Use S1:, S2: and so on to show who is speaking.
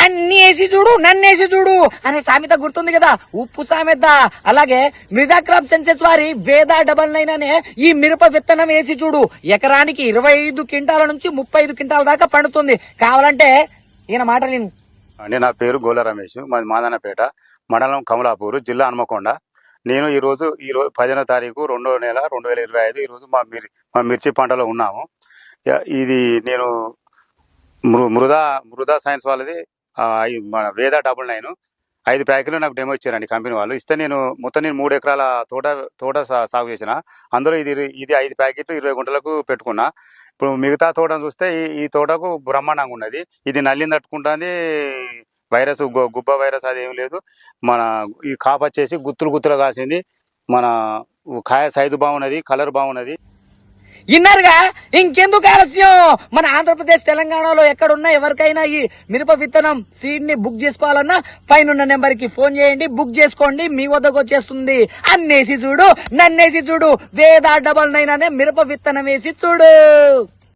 S1: నన్ను వేసి చూడు నన్ను వేసి చూడు అనే సామెత గుర్తుంది కదా, ఉప్పు సామెత. అలాగే మృదా క్రాప్ సెన్సెస్ వారి వేద 99 అనే ఈ మిరప విత్తనం వేసి చూడు. ఎకరానికి 25 క్వింటాల నుంచి 35 క్వింటాల దాకా పండుతుంది. కావాలంటే ఈయన మాటలు విను.
S2: అండి, నా పేరు గోల రమేష్, మాది మాదన్నపేట, మండలం కమలాపూర్, జిల్లా హన్మకొండ. నేను ఈ రోజు 15వ తారీఖు 2వ నెల 2025 ఈ రోజు మా మిర్చి పంటలో ఉన్నాము. ఇది నేను మృదా సైన్స్ వాళ్ళది మన వేద 99 5 ప్యాకెట్లు నాకు డెమో ఇచ్చారండి కంపెనీ వాళ్ళు. ఇస్తే నేను 3 ఎకరాల తోట సాగు చేసిన. అందులో ఇది 5 ప్యాకెట్లు 20 గుంటలకు పెట్టుకున్నా. ఇప్పుడు మిగతా తోటను చూస్తే ఈ తోటకు బ్రహ్మాండంగా ఉన్నది. ఇది నల్లిని తట్టుకుంటుంది, వైరస్ గుబ్బ వైరస్ అది ఏం లేదు. మన ఈ కాపు వచ్చేసి గుత్తులు కాసింది. మన కాయ సైజు బాగున్నది, కలర్ బాగున్నది.
S1: విన్నారుగా, ఇంకెందుకు ఆలస్యం? మన ఆంధ్రప్రదేశ్ తెలంగాణలో ఎక్కడున్నా ఎవరికైనా ఈ మిరప విత్తనం సీడ్ ని బుక్ చేసుకోవాలన్నా పైన నెంబర్ కి ఫోన్ చేయండి, బుక్ చేసుకోండి, మీ వద్దకు వచ్చేస్తుంది. అన్నేసి చూడు నన్నేసి చూడు, వేద 99 అనే మిరప విత్తనం వేసి చూడు.